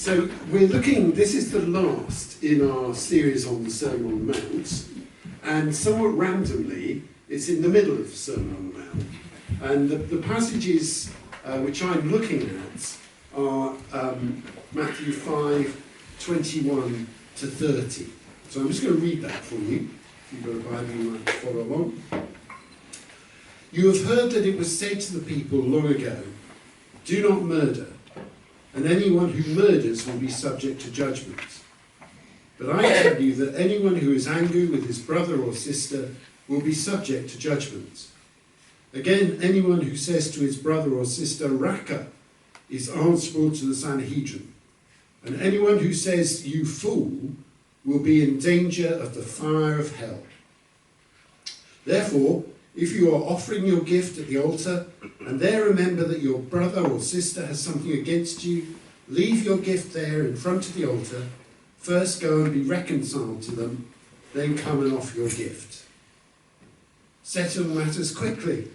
So we're looking, this is the last in our series on the Sermon on the Mount, and somewhat randomly, it's in the middle of the Sermon on the Mount. And the passages which I'm looking at are Matthew 5, 21 to 30. So I'm just going to read that for you. If you've got a Bible, you might follow along. You have heard that it was said to the people long ago, "Do not murder, and anyone who murders will be subject to judgment. But I tell you that anyone who is angry with his brother or sister will be subject to judgment. Again, anyone who says to his brother or sister, 'Raka,' is answerable to the Sanhedrin. And anyone who says, 'You fool,' will be in danger of the fire of hell. Therefore, if you are offering your gift at the altar, and there remember that your brother or sister has something against you, leave your gift there in front of the altar. First go and be reconciled to them, then come and offer your gift. Settle matters quickly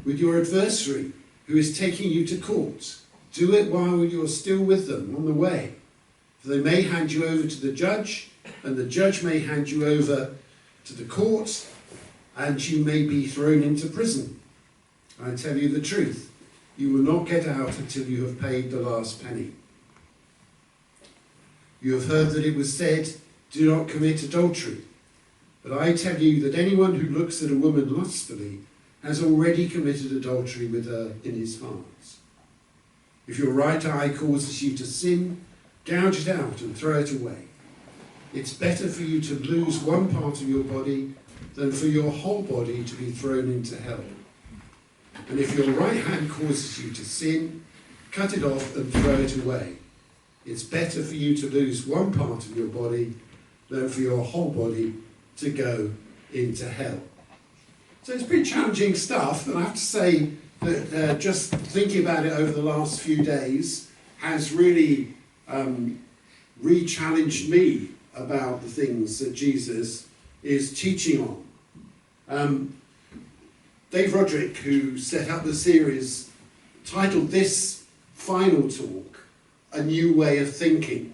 with your adversary who is taking you to court. Do it while you are still with them on the way, for they may hand you over to the judge, and the judge may hand you over to the court, and you may be thrown into prison. I tell you the truth, you will not get out until you have paid the last penny. You have heard that it was said, 'Do not commit adultery.' But I tell you that anyone who looks at a woman lustfully has already committed adultery with her in his heart. If your right eye causes you to sin, gouge it out and throw it away. It's better for you to lose one part of your body than for your whole body to be thrown into hell. And if your right hand causes you to sin, cut it off and throw it away. It's better for you to lose one part of your body than for your whole body to go into hell." So it's pretty challenging stuff, and I have to say that just thinking about it over the last few days has really re-challenged me about the things that Jesus is teaching on. Dave Roderick, who set up the series, titled this final talk, "A New Way of Thinking."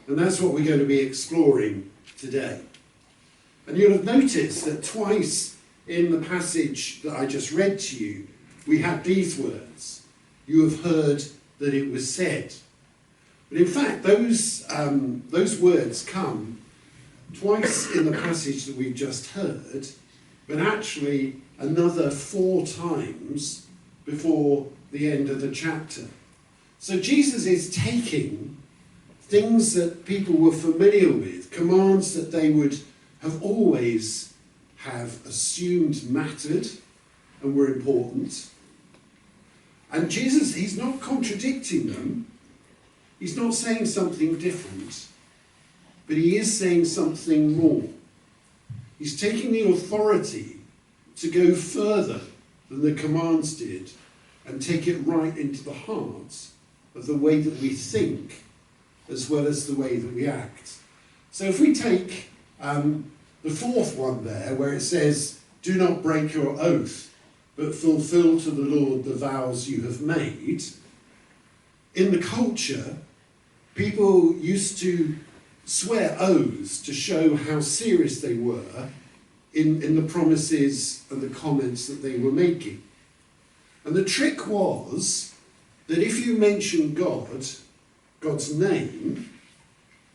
And that's what we're going to be exploring today. And you'll have noticed that twice in the passage that I just read to you, we had these words. You have heard that it was said. But in fact, those words come twice in the passage that we've just heard, but actually another 4 times before the end of the chapter. So Jesus is taking things that people were familiar with, commands that they would have always have assumed mattered and were important. And Jesus, he's not contradicting them. He's not saying something different, but he is saying something more. He's taking the authority to go further than the commands did and take it right into the heart of the way that we think as well as the way that we act. So if we take the 4th one there, where it says, "Do not break your oath, but fulfill to the Lord the vows you have made." In the culture, people used to swear oaths to show how serious they were in the promises and the comments that they were making. And the trick was that if you mentioned God's name,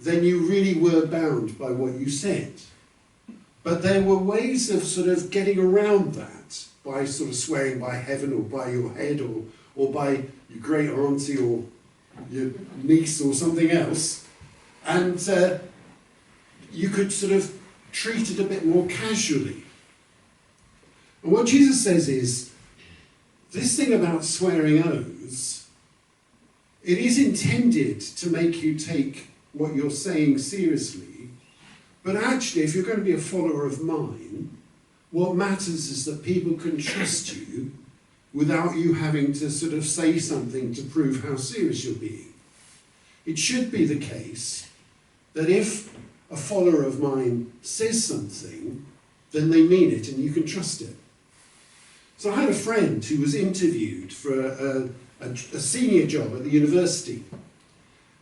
then you really were bound by what you said. But there were ways of sort of getting around that by sort of swearing by heaven or by your head or by your great auntie or your niece or something else. And you could sort of treat it a bit more casually. And what Jesus says is, this thing about swearing oaths, it is intended to make you take what you're saying seriously. But actually, if you're going to be a follower of mine, what matters is that people can trust you without you having to sort of say something to prove how serious you're being. It should be the case that if a follower of mine says something, then they mean it and you can trust it. So I had a friend who was interviewed for a senior job at the university.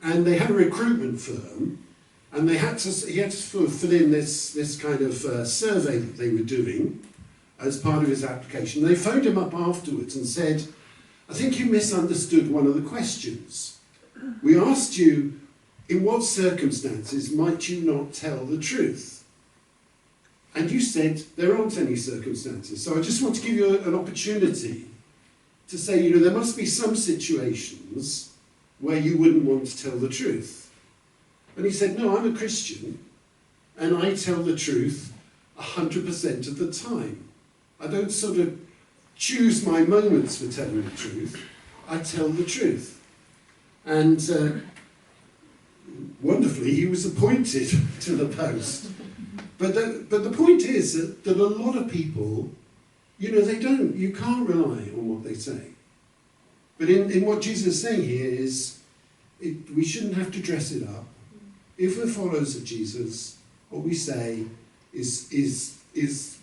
And they had a recruitment firm, and he had to sort of fill in this kind of survey that they were doing as part of his application. They phoned him up afterwards and said, I think you misunderstood one of the questions. We asked you, in what circumstances might you not tell the truth? And you said there aren't any circumstances. So I just want to give you an opportunity to say, there must be some situations where you wouldn't want to tell the truth. And he said, no, I'm a Christian, and I tell the truth 100% of the time. I don't sort of choose my moments for telling the truth. I tell the truth. And wonderfully, he was appointed to the post. But the point is that a lot of people, you can't rely on what they say. But in what Jesus is saying here is, we shouldn't have to dress it up. If we're followers of Jesus, what we say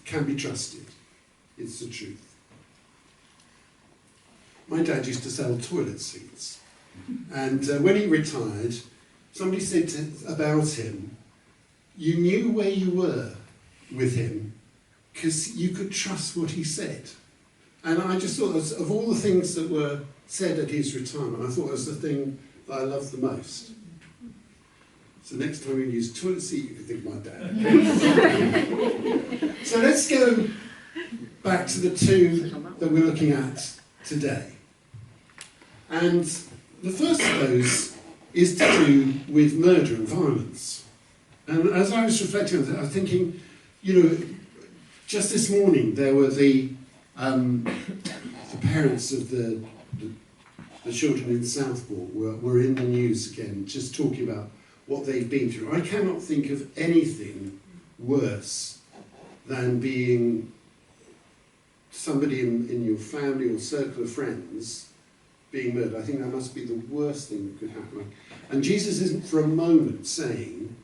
can be trusted. It's the truth. My dad used to sell toilet seats. And when he retired, somebody said about him, you knew where you were with him because you could trust what he said. And I just thought, of all the things that were said at his retirement, I thought it was the thing that I loved the most. So next time you use a toilet seat, you can think of my dad. So let's go back to the two that we're looking at today. And the first of those is to do with murder and violence. And as I was reflecting on that, I was thinking, just this morning there were the parents of the children in Southport were in the news again, just talking about what they've been through. I cannot think of anything worse than being somebody in your family or circle of friends being murdered. I think that must be the worst thing that could happen. And Jesus isn't for a moment saying,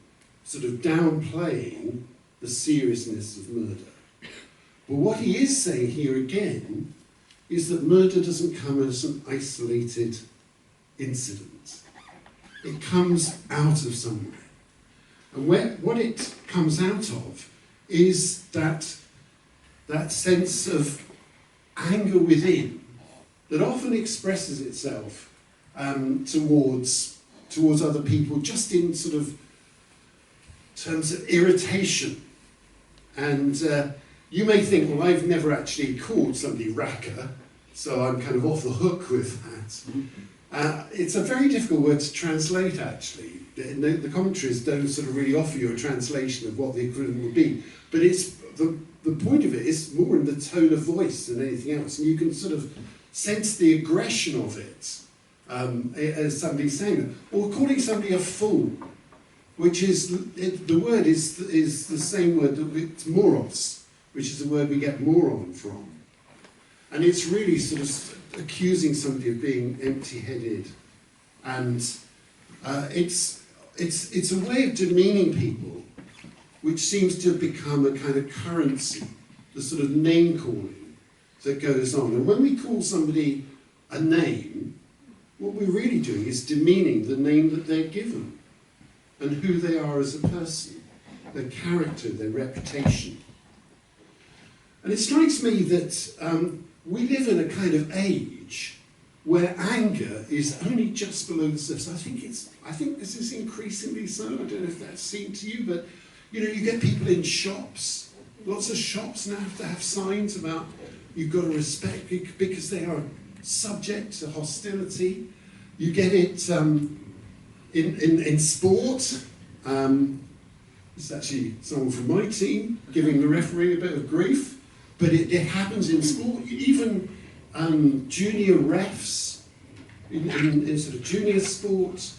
sort of downplaying the seriousness of murder. But what he is saying here again is that murder doesn't come as an isolated incident. It comes out of somewhere. And what it comes out of is that sense of anger within that often expresses itself towards other people, just in sort of terms of irritation. And you may think, well, I've never actually called somebody racker, so I'm kind of off the hook with that. It's a very difficult word to translate, actually. The commentaries don't sort of really offer you a translation of what the equivalent would be. But it's the point of it is more in the tone of voice than anything else. And you can sort of sense the aggression of it as somebody saying it. Or calling somebody a fool, which is, the word is the same word, it's moros, which is the word we get moron from. And it's really sort of accusing somebody of being empty-headed, and it's a way of demeaning people, which seems to have become a kind of currency, the sort of name-calling that goes on. And when we call somebody a name, what we're really doing is demeaning the name that they're given, and who they are as a person, their character, their reputation. And it strikes me that we live in a kind of age where anger is only just below the surface. I think this is increasingly so. I don't know if that's seen to you, but you get people in shops. Lots of shops now have to have signs about you've got to respect because they are subject to hostility. You get it in sport. It's actually someone from my team giving the referee a bit of grief. But it happens in sport. Even junior refs in sort of junior sport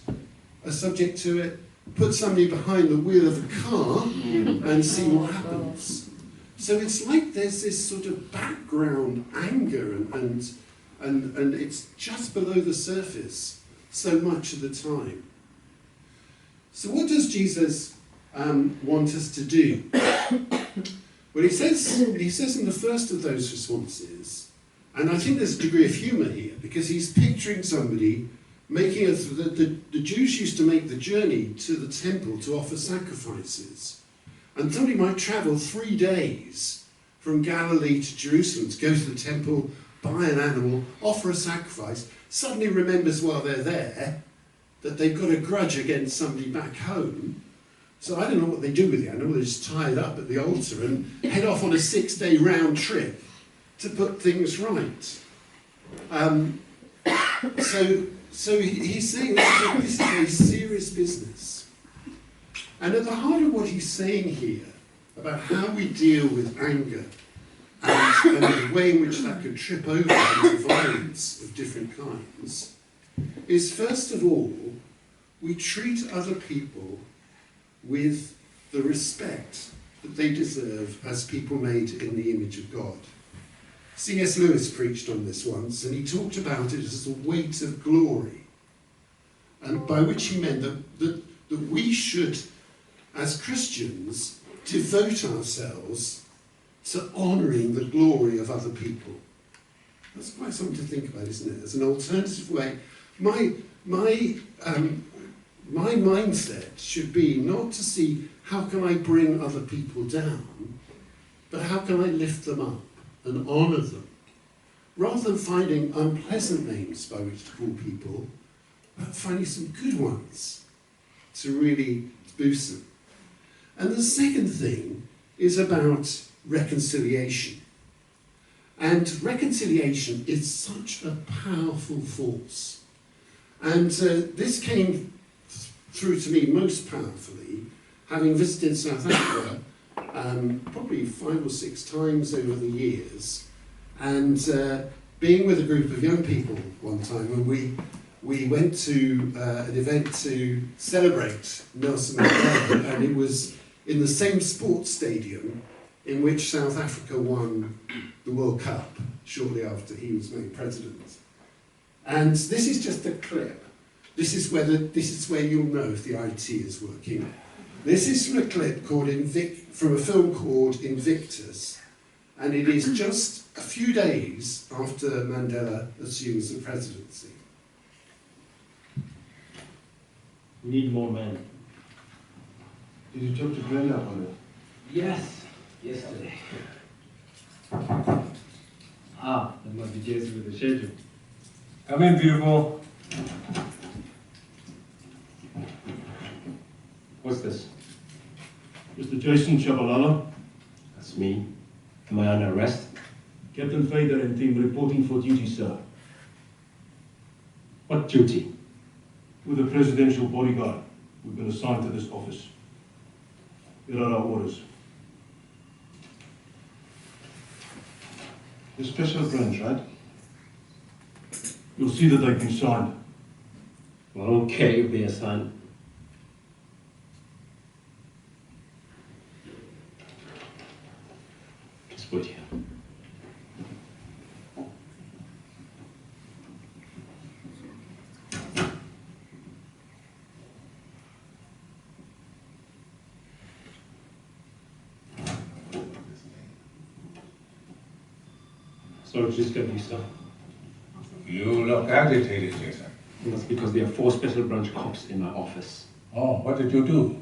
are subject to it. Put somebody behind the wheel of a car and see what happens. So it's like there's this sort of background anger and it's just below the surface so much of the time. So what does Jesus want us to do? Well, he says in the first of those responses, and I think there's a degree of humour here, because he's picturing somebody the Jews used to make the journey to the temple to offer sacrifices. And somebody might travel 3 days from Galilee to Jerusalem to go to the temple, buy an animal, offer a sacrifice, suddenly remembers while they're there that they've got a grudge against somebody back home. So I don't know what they do with the animal. They just tie it up at the altar and head off on a 6-day round trip to put things right. So he's saying this is a serious business. And at the heart of what he's saying here about how we deal with anger and the way in which that could trip over into violence of different kinds is, first of all, we treat other people with the respect that they deserve as people made in the image of God. C.S. Lewis preached on this once, and he talked about it as a weight of glory, and by which he meant that we should, as Christians, devote ourselves to honouring the glory of other people. That's quite something to think about, isn't it? As an alternative way. My mindset should be not to see how can I bring other people down, but how can I lift them up and honour them, rather than finding unpleasant names by which to call people, but finding some good ones to really boost them. And the second thing is about reconciliation. And reconciliation is such a powerful force. And this came through to me most powerfully, having visited South Africa probably 5 or 6 times over the years, and being with a group of young people one time when we went to an event to celebrate Nelson Mandela, and it was in the same sports stadium in which South Africa won the World Cup shortly after he was made president. And this is just a clip. This is where you'll know if the IT is working. This is from a clip from a film called Invictus, and it is just a few days after Mandela assumes the presidency. We need more men. Did you talk to Brenda about it? Yes, yesterday. That must be Jason with the schedule. Come in, beautiful. What's this? Mr. Jason Shabalala, That's me. Am I under arrest? Captain Fader and team reporting for duty, sir. What duty? With the presidential bodyguard, we've been assigned to this office. Here are our orders. The special branch, right? You'll see that they've been signed. Well, okay, you'll be assigned. Just wait here. So it's just gonna be so. You look agitated, Jason. That's because there are 4 special branch cops in my office. Oh, what did you do?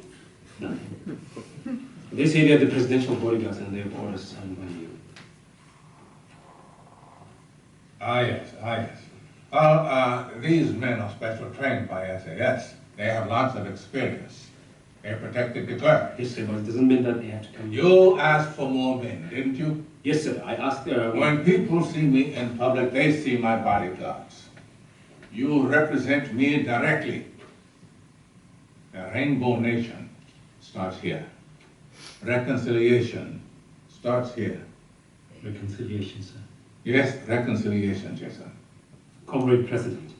Nothing. They say they're the presidential bodyguards and they have orders signed by you. Yes. Well, these men are special trained by SAS. They have lots of experience. They protected the clerk. Yes, sir, but it doesn't mean that they have to come. You asked for more men, didn't you? Yes, sir. I asked. When people see me in public, they see my bodyguards. You represent me directly. The Rainbow Nation starts here. Reconciliation starts here. Reconciliation, sir. Yes, reconciliation, Jason. Comrade President,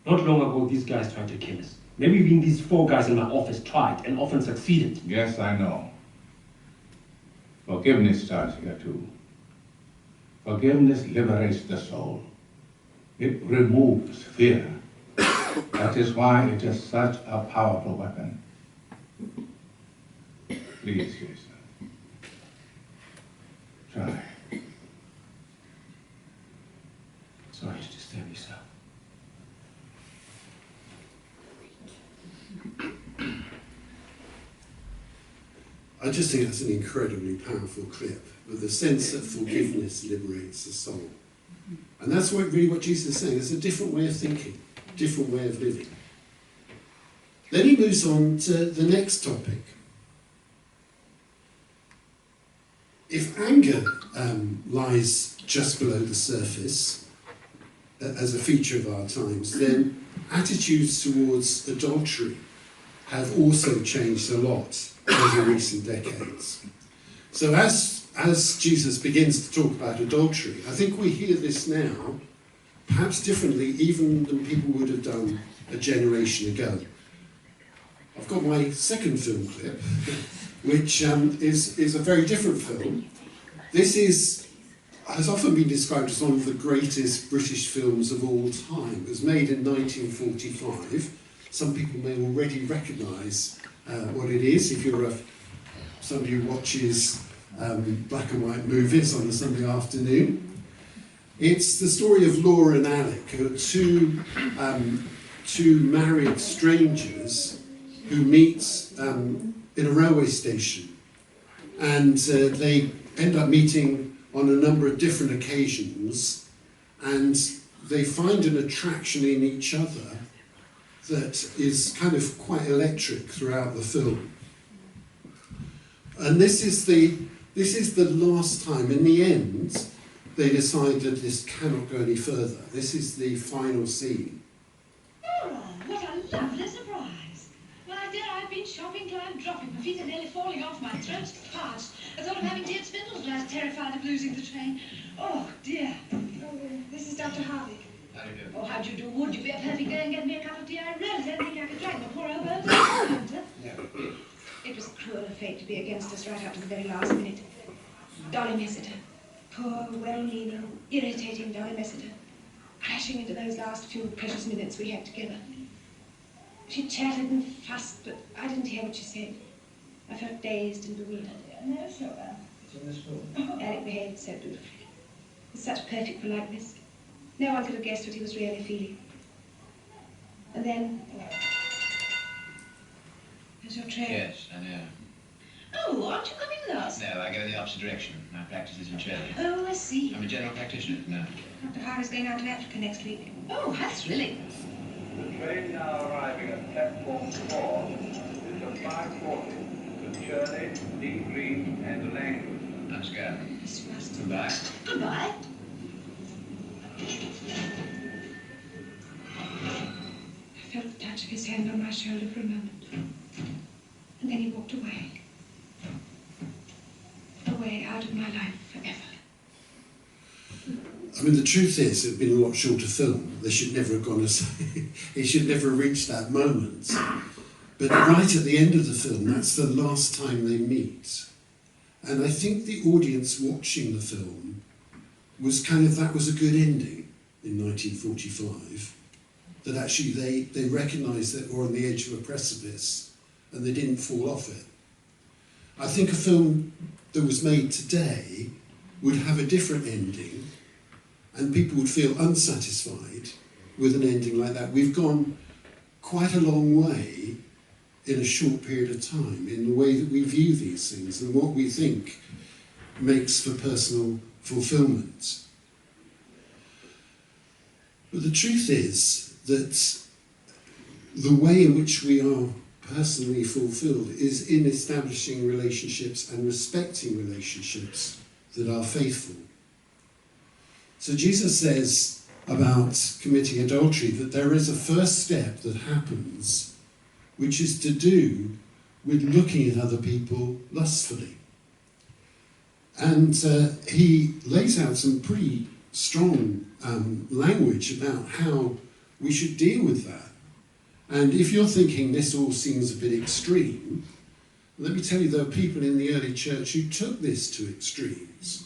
not long ago these guys tried to kill us. Maybe even these 4 guys in my office tried and often succeeded. Yes, I know. Forgiveness starts here too. Forgiveness liberates the soul. It removes fear. That is why it is such a powerful weapon. Please, Jason. Try. Sorry to disturb you, sir. I just think that's an incredibly powerful clip of the sense that forgiveness liberates the soul. And that's really what Jesus is saying. It's a different way of thinking, different way of living. Then he moves on to the next topic. If anger lies just below the surface as a feature of our times, then attitudes towards adultery have also changed a lot over recent decades. So as Jesus begins to talk about adultery, I think we hear this now perhaps differently even than people would have done a generation ago. I've got my second film clip, which is a very different film. This has often been described as one of the greatest British films of all time. It was made in 1945. Some people may already recognise what it is if you're somebody who watches black and white movies on a Sunday afternoon. It's the story of Laura and Alec, who are two married strangers who meet in a railway station, and they end up meeting on a number of different occasions, and they find an attraction in each other that is kind of quite electric throughout the film. And this is the last time. In the end, they decide that this cannot go any further. This is the final scene. Oh, what a lovely surprise. My dear, I've been shopping till I'm dropping. My feet are nearly falling off. My throat's parched. I thought of having tea at Spindlesglass, terrified of losing the train. Oh, dear. Oh, this is Dr. Harvick. How do you do? Oh, how do you do? Would you be a perfect girl and get me a cup of tea? I really don't think I could drag the poor old bird down. Yeah. It was cruel of fate to be against us right up to the very last minute. Dolly Messiter. Poor, well-meaning, irritating Dolly Messiter. Crashing into those last few precious minutes we had together. She chatted and fussed, but I didn't hear what she said. I felt dazed and bewildered. No, so well. It's in this film. Alec behaved so beautifully. With such perfect politeness. No one could have guessed what he was really feeling. And then... There's your train. Yes, I know. Oh, aren't you coming with us? No, I go in the opposite direction. My practice is in Shirley. Oh, I see. I'm a general practitioner now. Dr. Harris going out to Africa next week. Oh, that's thrilling. The train now arriving at platform 4 is the 5:40 to Shirley, Dean Green and Langley. Let's go. Miss Rust. Goodbye. Goodbye. I felt the touch of his hand on my shoulder for a moment. And then he walked away. Away out of my life forever. I mean, the truth is, it had been a lot shorter film. They should never have gone as... it should never have reached that moment. But right at the end of the film, that's the last time they meet. And I think the audience watching the film was that was a good ending in 1945. That actually they recognised that they were on the edge of a precipice and they didn't fall off it. I think a film that was made today would have a different ending and people would feel unsatisfied with an ending like that. We've gone quite a long way in a short period of time in the way that we view these things and what we think makes for personal fulfilment. But the truth is that the way in which we are personally fulfilled is in establishing relationships and respecting relationships that are faithful. So Jesus says about committing adultery that there is a first step that happens which is to do with looking at other people lustfully. And he lays out some pretty strong language about how we should deal with that. And if you're thinking this all seems a bit extreme, let me tell you there are people in the early church who took this to extremes.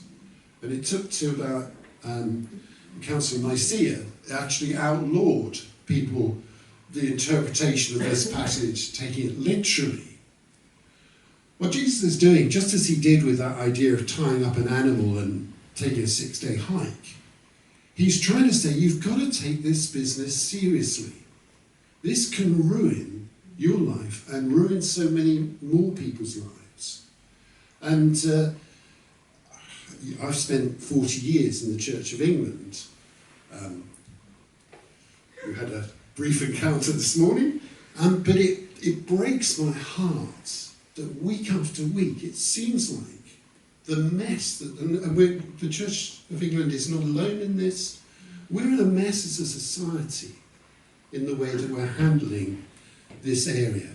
And it took to about the Council of Nicaea actually outlawed people the interpretation of this passage, taking it literally. What Jesus is doing, just as he did with that idea of tying up an animal and taking a 6-day hike, he's trying to say you've got to take this business seriously. This can ruin your life and ruin so many more people's lives. And I've spent 40 years in the Church of England. We had a brief encounter this morning, but it breaks my heart that week after week it seems like the mess that, the Church of England is not alone in this. We're in a mess as a society in the way that we're handling this area.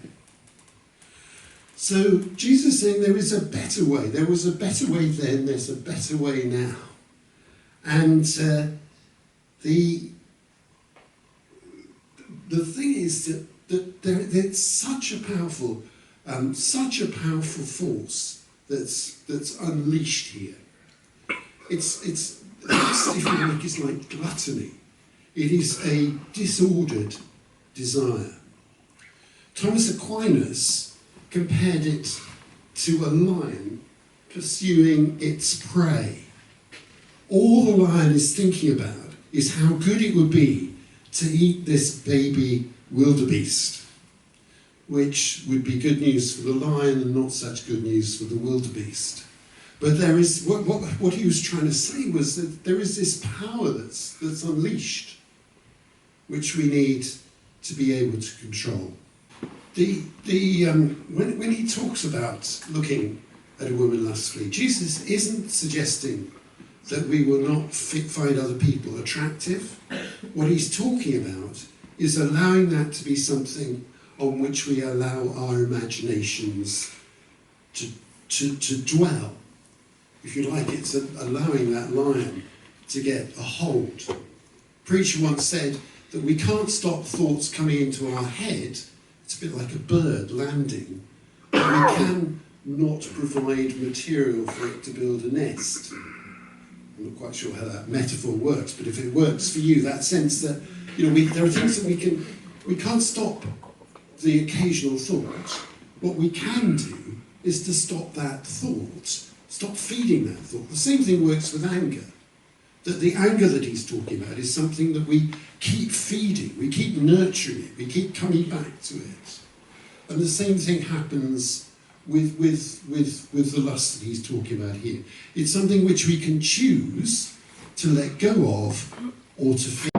So Jesus is saying there is a better way. There was a better way then, there's a better way now. And the thing is that there's such a powerful force that's unleashed here. It's if you like, it's like gluttony. It is a disordered desire. Thomas Aquinas compared it to a lion pursuing its prey. All the lion is thinking about is how good it would be to eat this baby wildebeest, which would be good news for the lion and not such good news for the wildebeest. But there is what he was trying to say was that there is this power that's unleashed, which we need to be able to control. When he talks about looking at a woman lustfully, Jesus isn't suggesting that we will not find other people attractive. What he's talking about is allowing that to be something on which we allow our imaginations to dwell. If you like, it's allowing that lion to get a hold. A preacher once said that we can't stop thoughts coming into our head. It's a bit like a bird landing. But we can not provide material for it to build a nest. I'm not quite sure how that metaphor works, but if it works for you, that sense that there are things that we can't stop the occasional thought. What we can do is to stop that thought, stop feeding that thought. The same thing works with anger. That the anger that he's talking about is something that we keep feeding, we keep nurturing it, we keep coming back to it. And the same thing happens with the lust that he's talking about here. It's something which we can choose to let go of or to feed.